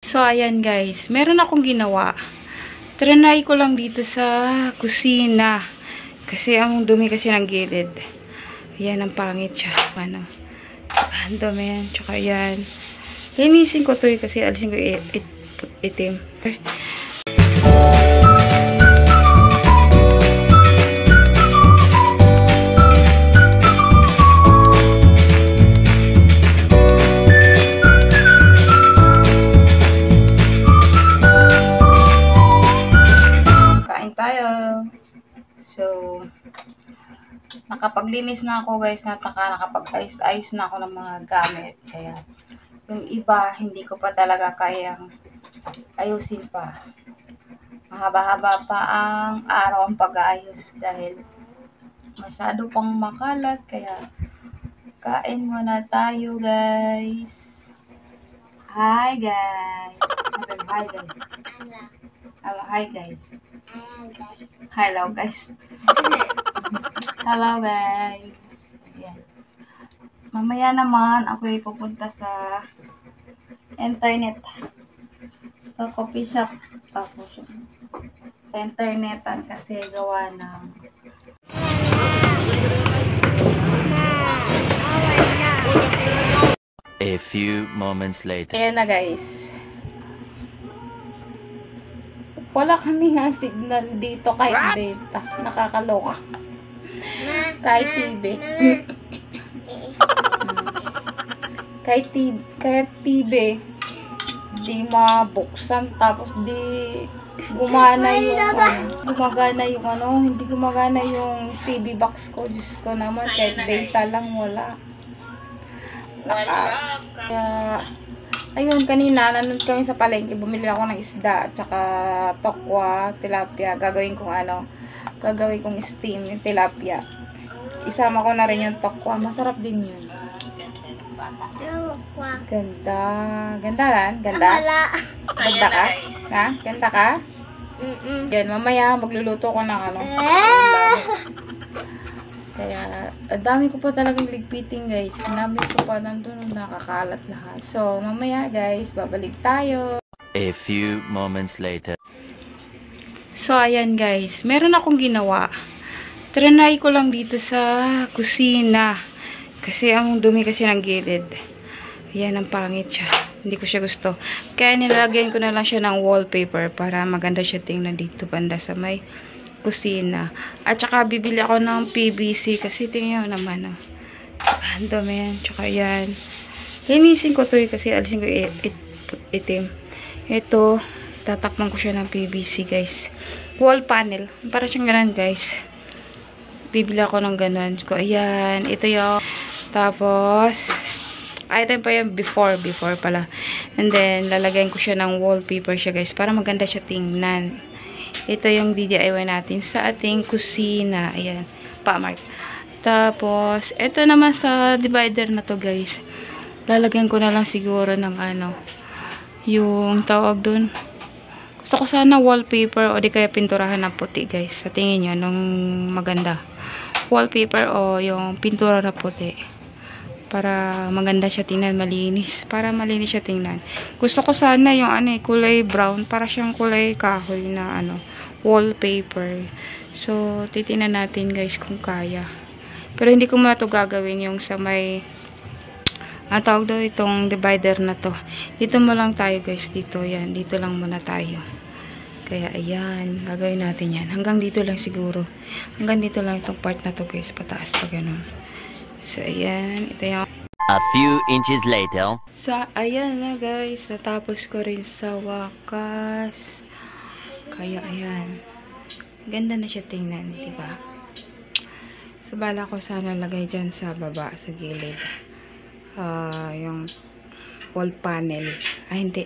So, ayan guys. Meron akong ginawa. Trinay ko lang dito sa kusina. Kasi ang dumi kasi ng gilid. Ayan, ang pangit siya. Ano? Ang dumi yan. Tsaka ayan. Linisin ko to kasi alisin ko itim. Tayo. So, nakapaglinis na ako guys, nakapag-ayos na ako ng mga gamit. Kaya, yung iba, hindi ko pa talaga kayang ayusin pa. Mahaba-haba pa ang araw ang pag-aayos dahil masyado pang makalat. Kaya, kain muna tayo guys. Hi guys. Hi guys. Hi guys. Hello guys. Hello guys. Ayan. Mamaya naman ako ay pupunta sa internet. Sa coffee shop. Tapos sa internetan kasi gawa ng a few moments later. Ayan na guys. Wala kami nga signal dito kahit data. Nakakaloka. Kahit TV. kahit TV. Di mabuksan. Tapos di gumana yung hindi gumagana yung TV box ko. Diyos ko naman. Kahit data lang wala. Kaya ayun, kanina, nandun kami sa palengke, bumili ako ng isda, at saka tokwa, tilapia, gagawin kong steam, yung tilapia. Isama ko na rin yung tokwa, masarap din yun. Ganda. Ganda lan? Ganda? Ganda ka? Ha? Ganda ka? Yan, mamaya, magluluto ko ng Kaya, ang dami ko pa talagang ligpiting guys. Sinabit ko pa nandun nakakalat lahat. So, mamaya guys, babalik tayo. A few moments later. So, ayan guys. Meron akong ginawa. Trinay ko lang dito sa kusina. Kasi ang dumi kasi ng gilid. Ayan, ang pangit siya. Hindi ko siya gusto. Kaya nilalagyan ko na lang siya ng wallpaper para maganda siya tingnan dito banda sa may kusina. At saka bibili ako ng PVC kasi tingnan nyo naman. Ang dami yan. Tsaka yan. Linisin ko to kasi alisin ko itim. Ito, tatakpan ko siya ng PVC guys. Wall panel. Para siyang ganun guys. Bibili ako ng ganun. So, ayan. Ito yung tapos ito pa yung before pala. And then, lalagyan ko siya ng wallpaper siya guys para maganda siya tingnan. Ito yung DIY natin sa ating kusina. Ayan. Pa-mark. Tapos, ito naman sa divider na to guys. Lalagyan ko na lang siguro ng yung tawag dun. Gusto ko sana wallpaper o di kaya pinturahan ng puti guys. Sa tingin nyo, nung maganda. Wallpaper o yung pintura na puti. Para maganda siya tingnan, malinis. Para malinis siya tingnan. Gusto ko sana yung kulay brown. Para siyang kulay kahoy na wallpaper. So, titingnan natin guys kung kaya. Pero hindi ko muna ito gagawin yung sa may tawag daw itong divider na to. Dito mo lang tayo guys. Dito yan. Dito lang muna tayo. Kaya ayan. Gagawin natin yan. Hanggang dito lang siguro. Hanggang dito lang itong part na to guys. Pataas pa ganun. So, ayan. Ito yung A few inches later. So, ayan na guys. Natapos ko rin sa wakas. Kaya, ayan. Ganda na siya tingnan, diba? So, bala ko sana lagay dyan sa baba, sa gilid. Yung wall panel. Hindi.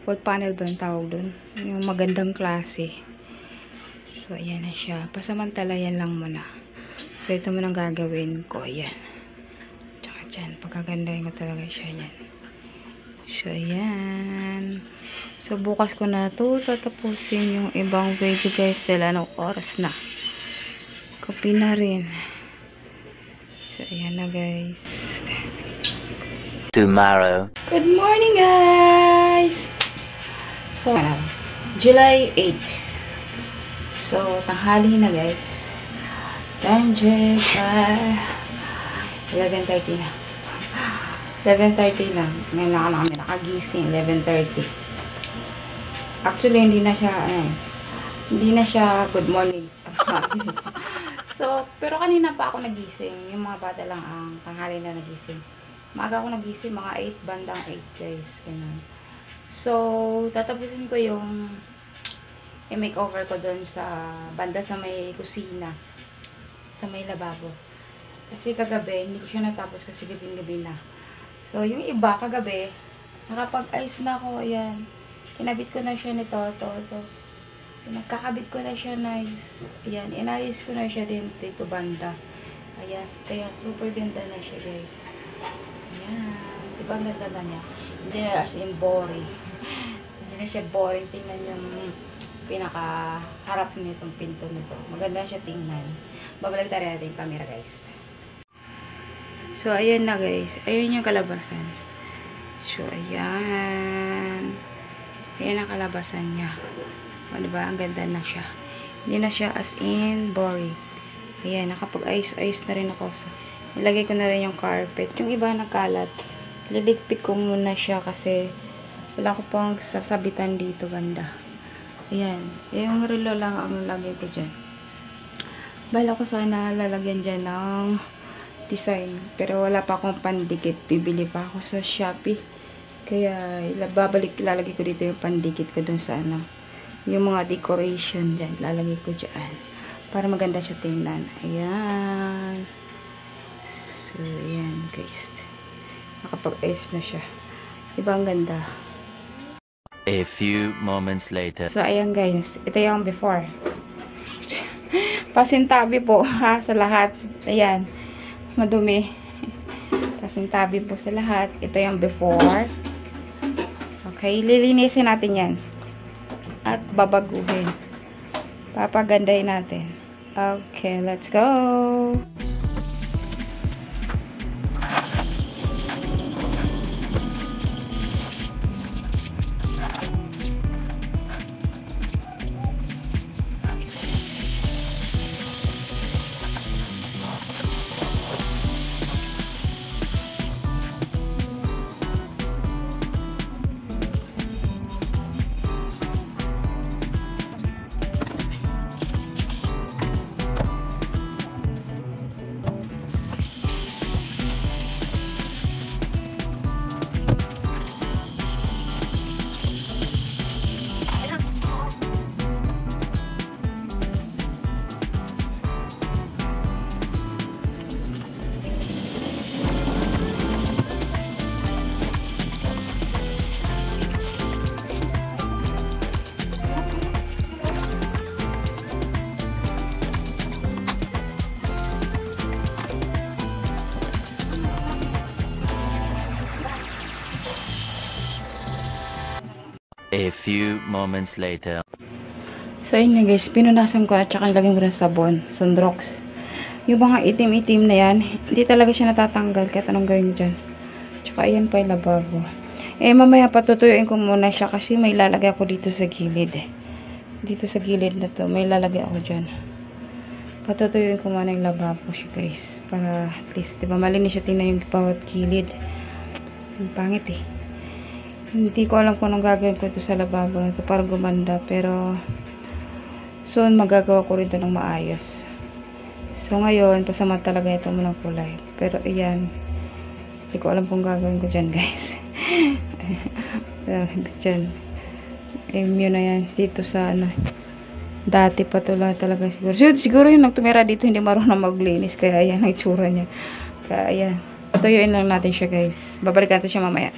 Wall panel ba yung tawag dun? Yung magandang klase. So, ayan na siya. Pasamantalayan lang muna. So, ito mo nang gagawin ko. Ayan. Tsaka dyan. Pagkagandahin ko talaga siya. Ayan. So, ayan. So, bukas ko na ito tatapusin yung ibang video guys. Dahil anong oras na. Copy na rin. So, ayan na guys. Tomorrow. Good morning guys! So, July 8. So, tanghali na guys. Time check. 11:30 na. 11:30 na. Ngayon na kami nakagising. 11:30. Actually, hindi na siya good morning. So, pero kanina pa ako nagising. Yung mga bata lang ang tanghali na nagising. Maaga ako nagising. Mga 8, bandang 8 guys. Ganun. So, tatapusin ko yung i-makeover ko doon sa banda sa may kusina. Sa may lababo. Kasi kagabi, hindi ko siya natapos kasi gabing-gabi na. So, yung iba kagabi, nakapag-ayos na ako. Ayan. Kinabit ko na siya nito. Ito. Nagkakabit ko na siya nice. Ayan. Inayos ko na siya din dito banda. Ayan. Kaya super ganda na siya guys. Ayan. Diba ang ganda na niya? Hindi na as in boring. Hindi na siya boring. Tingnan yung pinaka-harap nitong pinto nito. Maganda siya tingnan. Babalik tayo natin yung camera guys. So, ayan na guys. Ayan yung kalabasan. So, ayan. Ayan ang kalabasan niya. O, diba? Ang ganda na siya. Hindi na siya as in boring. Ayan. Nakapag-ayos-ayos na rin ako. So, nilagay ko na rin yung carpet. Yung iba nakalat. Liligpit ko muna siya kasi wala ko pang sasabitan dito banda. Ayan. Yung relo lang ang lagay ko dyan. Bala ko sana lalagyan dyan ng design. Pero wala pa akong pandikit. Bibili pa ako sa Shopee. Kaya lalagay ko dito yung pandikit ko dun sa ano. Yung mga decoration dyan. Lalagay ko dyan. Para maganda siya tingnan. Ayan. So, ayan guys. Nakapag-ayos na siya. Diba ang ganda? A few moments later. So, ayan guys. Ito yung before. Pasintabi po ha sa lahat. Ayan. Madumi. Pasintabi po sa lahat. Ito yung before. Okay. Lilinisin natin yan. At babaguhin. Papagandahin natin. Okay. Let's go. A few moments later. So, yun na guys. Pinunasan ko at saka nilagyan ko ng sabon. Sunrox. Yung mga itim-itim na yan, hindi talaga siya natatanggal. Kahit anong gawin nyo dyan. Tsaka ayan pa yung lababo. Mamaya patutuyuin ko muna siya kasi may lalagay ako dito sa gilid. Dito sa gilid na to. May lalagay ako dyan. Patutuyuin ko muna yung lababo siya guys. Para at least, diba, malinis siya tingnan yung bawat gilid. Ang pangit eh. Hindi ko alam kung anong gagawin ko ito sa lababo na ito para gumanda. Pero, soon magagawa ko rin ito ng maayos. So, ngayon, pasama talaga ito mo ng kulay. Pero, ayan. Hindi ko alam kung gagawin ko dyan, guys. Dyan. Yun na yan. Dito sa, ano. Dati pa ito lang talaga siguro. Siguro yung nagtumira dito, hindi marunong maglinis. Kaya, ayan, ang itsura niya. Kaya, ayan. Patuyuin lang natin siya, guys. Babalikan natin siya mamaya.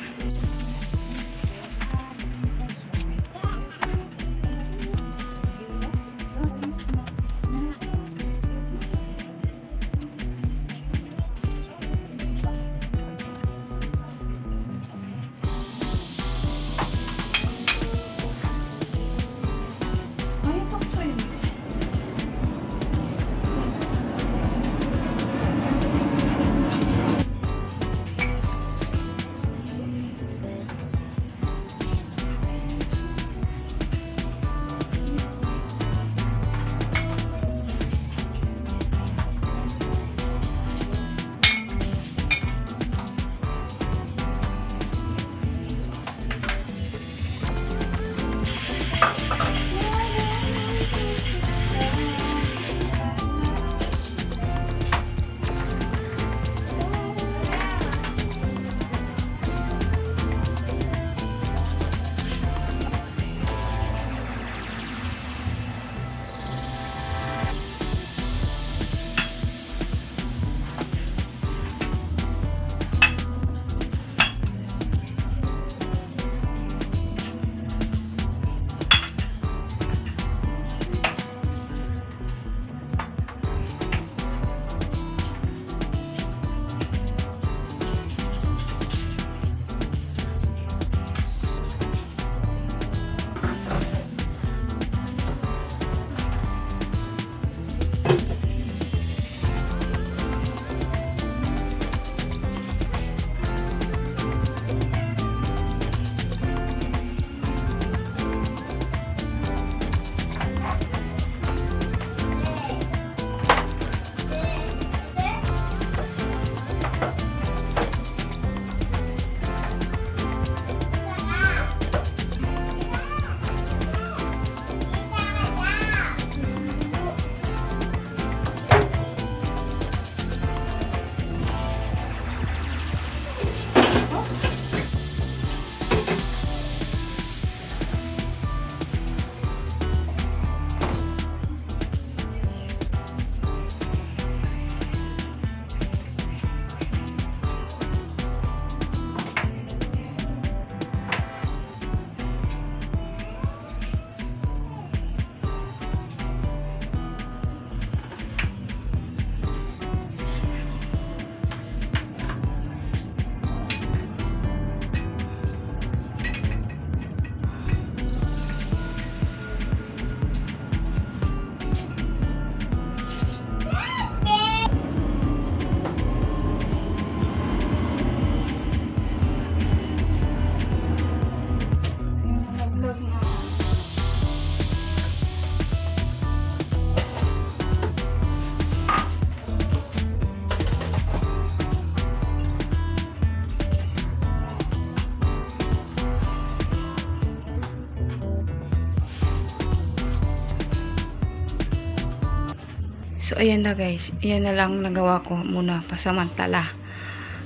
So, ayan na guys. Ayan na lang nagawa ko muna pasamantala.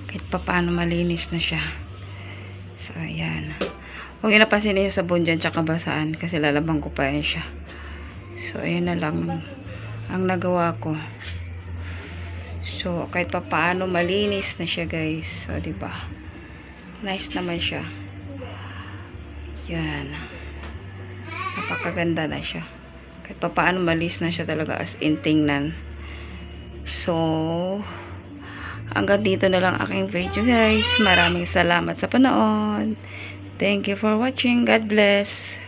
Kahit pa paano malinis na siya. So, ayan. Huwag yun napansin niyo sa sabon dyan tsaka basaan kasi lalabang ko pa yan siya. So, ayan na lang ang nagawa ko. So, kahit pa paano malinis na siya guys. So, diba? Nice naman siya. Yan. Napakaganda na siya. Kahit pa paano malinis na siya talaga as in tingnan. So, hanggang dito na lang aking video guys. Maraming salamat sa panood. Thank you for watching. God bless.